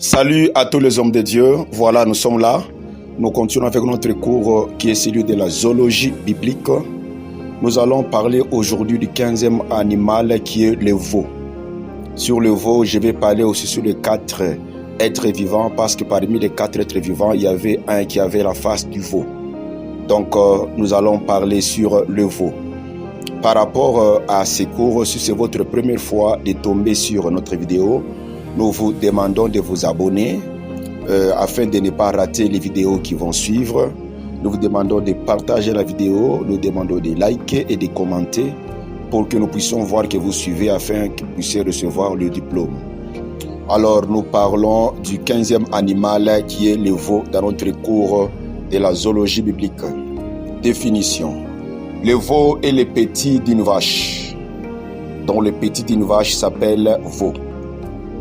Salut à tous les hommes de Dieu. Voilà, nous sommes là. Nous continuons avec notre cours qui est celui de la zoologie biblique. Nous allons parler aujourd'hui du 15e animal qui est le veau. Sur le veau, je vais parler aussi sur les 4 êtres vivants parce que parmi les 4 êtres vivants, il y avait un qui avait la face du veau. Donc, nous allons parler sur le veau. Par rapport à ces cours, si c'est votre première fois de tomber sur notre vidéo, nous vous demandons de vous abonner afin de ne pas rater les vidéos qui vont suivre. Nous vous demandons de partager la vidéo, nous demandons de liker et de commenter pour que nous puissions voir que vous suivez afin que vous puissiez recevoir le diplôme. Alors, nous parlons du 15e animal qui est le veau dans notre cours de la zoologie biblique. Définition. Le veau est le petit d'une vache, dont le petit d'une vache s'appelle veau.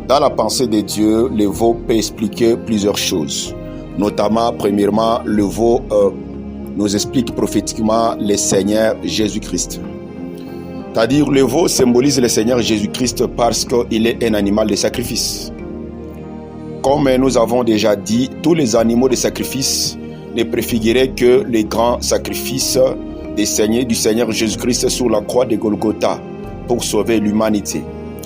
Dans la pensée de Dieu, le veau peut expliquer plusieurs choses. Notamment, premièrement, le veau nous explique prophétiquement le Seigneur Jésus-Christ. C'est-à-dire, le veau symbolise le Seigneur Jésus-Christ parce qu'il est un animal de sacrifice. Comme nous avons déjà dit, tous les animaux de sacrifice ne préfiguraient que les grands sacrifices du Seigneur Jésus-Christ sur la croix de Golgotha pour sauver l'humanité.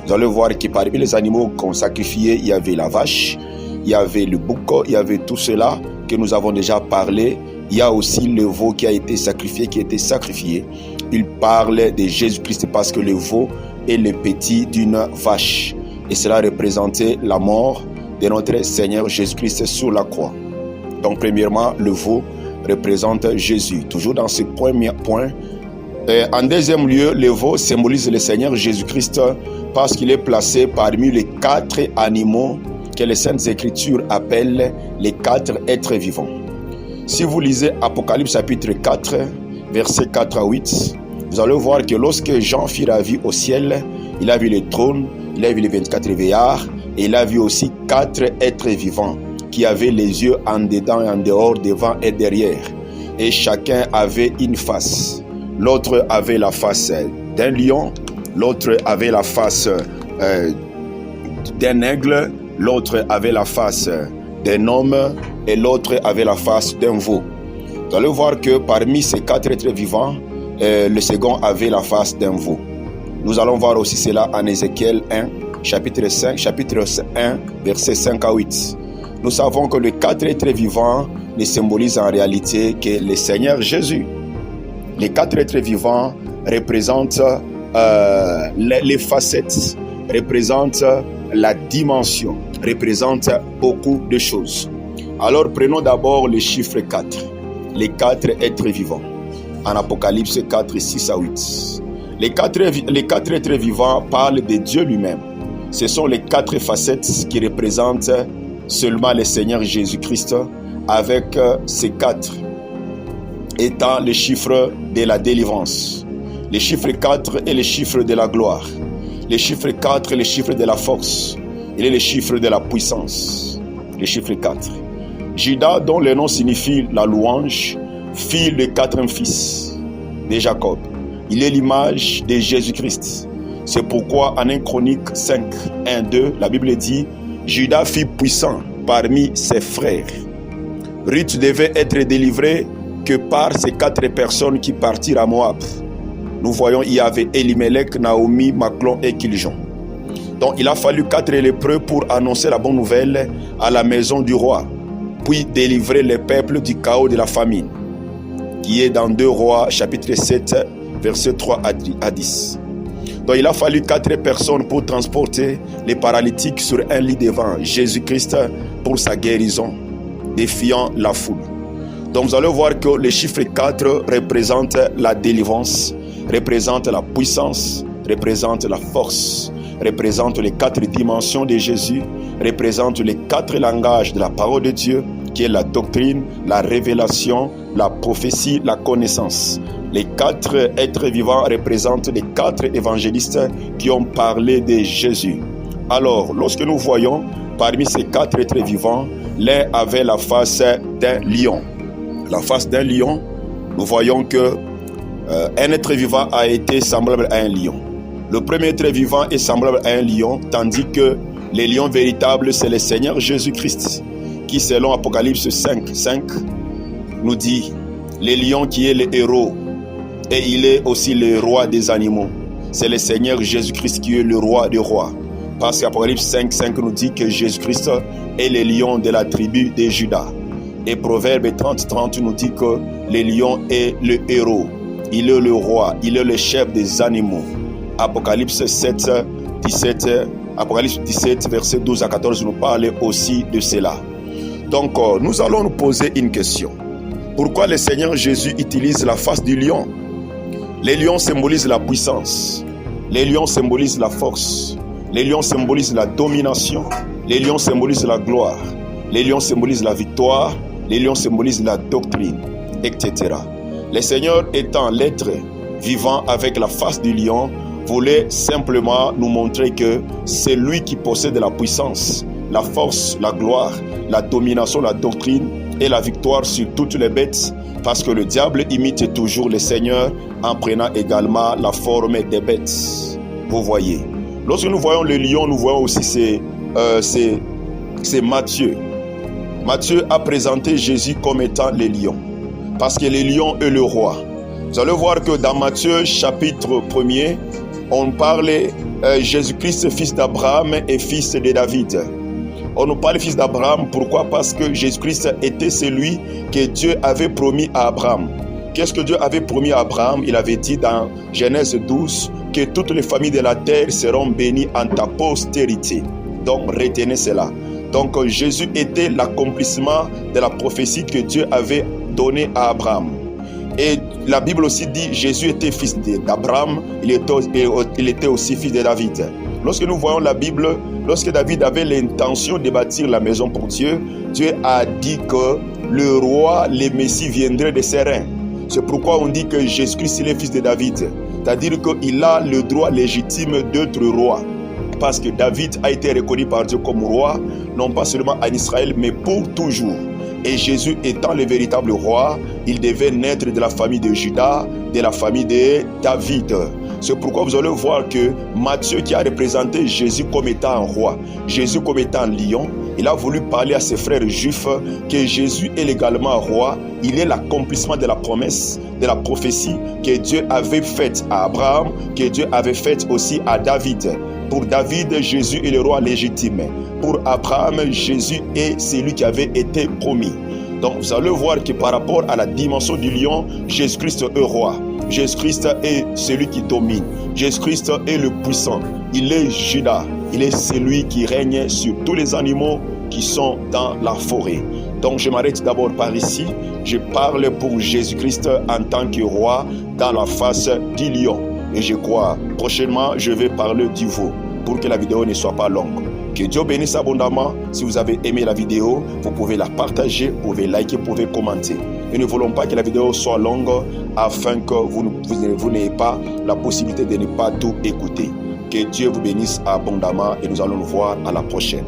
Vous allez voir que parmi les animaux qu'on sacrifiait, il y avait la vache, il y avait le bouc, il y avait tout cela que nous avons déjà parlé. Il y a aussi le veau qui a été sacrifié, qui a été sacrifié. Il parle de Jésus-Christ parce que le veau est le petit d'une vache. Et cela représentait la mort de notre Seigneur Jésus-Christ sur la croix. Donc premièrement, le veau représente Jésus. Toujours dans ce premier point. En deuxième lieu, le veau symbolise le Seigneur Jésus-Christ parce qu'il est placé parmi les 4 animaux que les Saintes Écritures appellent les 4 êtres vivants. Si vous lisez Apocalypse chapitre 4, versets 4 à 8, vous allez voir que lorsque Jean fit la vue au ciel, il a vu le trône, il a vu les 24 veillards et il a vu aussi 4 êtres vivants qui avaient les yeux en dedans et en dehors, devant et derrière. Et chacun avait une face. L'autre avait la face d'un lion, l'autre avait la face d'un aigle, l'autre avait la face d'un homme et l'autre avait la face d'un veau. Vous allez voir que parmi ces 4 êtres vivants, le second avait la face d'un veau. Nous allons voir aussi cela en Ézéchiel 1, chapitre 1, versets 5 à 8. Nous savons que les 4 êtres vivants ne symbolisent en réalité que le Seigneur Jésus. Les 4 êtres vivants représentent les facettes, représentent la dimension, représentent beaucoup de choses. Alors prenons d'abord le chiffre 4, les 4 êtres vivants. En Apocalypse 4, 6 à 8. Les 4 êtres vivants parlent de Dieu lui-même. Ce sont les 4 facettes qui représentent seulement le Seigneur Jésus-Christ avec ces 4 étant le chiffre de la délivrance. Le chiffre 4 est le chiffre de la gloire. Le chiffre 4 est le chiffre de la force. Il est le chiffre de la puissance. Le chiffre 4. Judas, dont le nom signifie la louange, fit le 4e fils de Jacob. Il est l'image de Jésus-Christ. C'est pourquoi en 1 Chronique 5, 1, 2, la Bible dit « Judas fut puissant parmi ses frères. » Ruth devait être délivrée que par ces 4 personnes qui partirent à Moab. Nous voyons, il y avait Elimelech, Naomi, Maclon et Kiljon. Donc il a fallu 4 lépreux pour annoncer la bonne nouvelle à la maison du roi, puis délivrer le peuple du chaos de la famine, qui est dans 2 Rois, chapitre 7, versets 3 à 10. Donc il a fallu 4 personnes pour transporter les paralytiques sur un lit devant Jésus-Christ pour sa guérison, défiant la foule. Donc vous allez voir que le chiffre 4 représente la délivrance, représente la puissance, représente la force, représente les 4 dimensions de Jésus, représente les 4 langages de la parole de Dieu, qui est la doctrine, la révélation, la prophétie, la connaissance. Les 4 êtres vivants représentent les 4 évangélistes qui ont parlé de Jésus. Alors, lorsque nous voyons parmi ces 4 êtres vivants, l'un avait la face d'un lion. La face d'un lion, nous voyons que un être vivant a été semblable à un lion. Le premier être vivant est semblable à un lion, tandis que Les lions véritables, c'est le Seigneur Jésus-Christ, qui selon Apocalypse 5 nous dit, les lions qui est le héros, et il est aussi le roi des animaux. C'est le Seigneur Jésus-Christ qui est le roi des rois. Parce qu'Apocalypse 5 nous dit que Jésus-Christ est le lion de la tribu de Juda. Et Proverbe 30 nous dit que le lion est le héros. Il est le roi, il est le chef des animaux. Apocalypse 17, verset 12 à 14 nous parle aussi de cela. Donc, nous allons nous poser une question. Pourquoi le Seigneur Jésus utilise la face du lion? Les lions symbolisent la puissance. Les lions symbolisent la force. Les lions symbolisent la domination. Les lions symbolisent la gloire. Les lions symbolisent la victoire. Les lions symbolisent la doctrine, etc. Le Seigneur étant l'être vivant avec la face du lion, voulait simplement nous montrer que c'est lui qui possède la puissance, la force, la gloire, la domination, la doctrine et la victoire sur toutes les bêtes, parce que le diable imite toujours le Seigneur en prenant également la forme des bêtes. Vous voyez. Lorsque nous voyons le lion, nous voyons aussi c'est Matthieu. Matthieu a présenté Jésus comme étant le lion, parce que le lion est le roi. Vous allez voir que dans Matthieu chapitre 1er, on parle Jésus-Christ, fils d'Abraham et fils de David. On nous parle fils d'Abraham, pourquoi? Parce que Jésus-Christ était celui que Dieu avait promis à Abraham. Qu'est-ce que Dieu avait promis à Abraham? Il avait dit dans Genèse 12 que toutes les familles de la terre seront bénies en ta postérité. Donc retenez cela. Donc Jésus était l'accomplissement de la prophétie que Dieu avait donnée à Abraham. Et la Bible aussi dit Jésus était fils d'Abraham, il était aussi fils de David. Lorsque nous voyons la Bible, lorsque David avait l'intention de bâtir la maison pour Dieu, Dieu a dit que le roi, le Messie viendrait de ses reins. C'est pourquoi on dit que Jésus-Christ est fils de David. C'est-à-dire qu'il a le droit légitime d'être roi. Parce que David a été reconnu par Dieu comme roi, non pas seulement en Israël, mais pour toujours. Et Jésus étant le véritable roi, il devait naître de la famille de Juda, de la famille de David. C'est pourquoi vous allez voir que Matthieu, qui a représenté Jésus comme étant un roi, Jésus comme étant un lion, il a voulu parler à ses frères juifs que Jésus est également roi. Il est l'accomplissement de la promesse, de la prophétie que Dieu avait faite à Abraham, que Dieu avait faite aussi à David. Pour David, Jésus est le roi légitime. Pour Abraham, Jésus est celui qui avait été promis. Donc vous allez voir que par rapport à la dimension du lion, Jésus-Christ est roi. Jésus-Christ est celui qui domine. Jésus-Christ est le puissant. Il est Judas. Il est celui qui règne sur tous les animaux qui sont dans la forêt. Donc je m'arrête d'abord par ici. Je parle pour Jésus-Christ en tant que roi dans la face du lion. Et je crois, prochainement, je vais parler du veau pour que la vidéo ne soit pas longue. Que Dieu bénisse abondamment. Si vous avez aimé la vidéo, vous pouvez la partager, vous pouvez liker, vous pouvez commenter. Et ne voulons pas que la vidéo soit longue afin que vous n'ayez pas la possibilité de ne pas tout écouter. Que Dieu vous bénisse abondamment et nous allons nous voir à la prochaine.